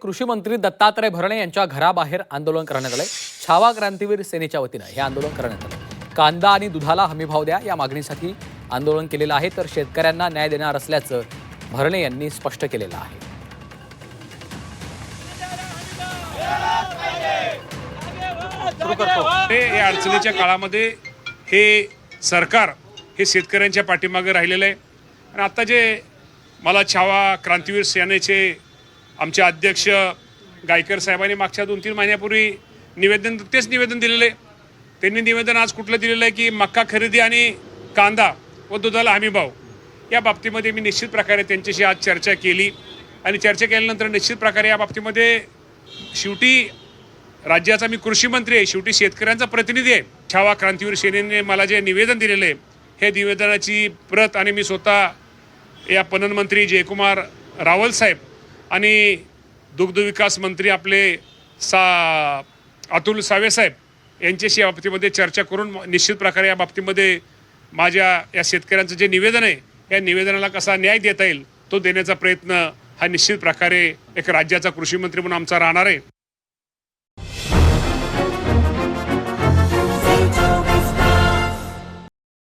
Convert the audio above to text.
कृषी मंत्री दत्तात्रय भरणे यांच्या घराबाहेर आंदोलन करण्यात आले। छावा क्रांतीवीर सेनेच्या वतीने हे आंदोलन करण्यात आले। कांदा आणि दुधाला हमीभाव द्या या मागणीसाठी आंदोलन केलेलं आहे, तर शेतकऱ्यांना न्याय देणार असल्याचं भरणे यांनी स्पष्ट केलेलं आहे। या अडचणीच्या काळामध्ये हे सरकार हे शेतकऱ्यांच्या पाठीमागे राहिलेलं आहे। आणि आता जे मला छावा क्रांतीवीर सेनेचे आमचे अध्यक्ष गायकर साहेबांनी मागच्या 2-3 महिन्यापूर्वी तेच निवेदन दिलेलं आहे। त्यांनी निवेदन आज कुठलं दिलेलं आहे की मक्का खरेदी आणि कांदा व दुधाला हमीभाव या बाबतीमध्ये मी निश्चित प्रकारे त्यांच्याशी आज चर्चा केली आणि चर्चा केल्यानंतर निश्चित प्रकारे या बाबतीमध्ये शेवटी राज्याचा मी कृषी मंत्री आहे, शेवटी शेतकऱ्यांचा प्रतिनिधी आहे। छावा क्रांतीवीर सेनेने मला जे निवेदन दिलेलं आहे हे निवेदनाची प्रत आणि मी स्वतः या पणन मंत्री जयकुमार रावल साहेब आणि दुग्ध विकास मंत्री आपले अतुल सावे साहेब यांच्याशी या बाबतीमध्ये चर्चा करून निश्चित प्रकारे या बाबतीमध्ये माझ्या या शेतकऱ्यांचं जे निवेदन आहे या निवेदनाला कसा न्याय देता येईल तो देण्याचा प्रयत्न हा निश्चित प्रकारे एक राज्याचा कृषी मंत्री म्हणून आमचा राहणार आहे।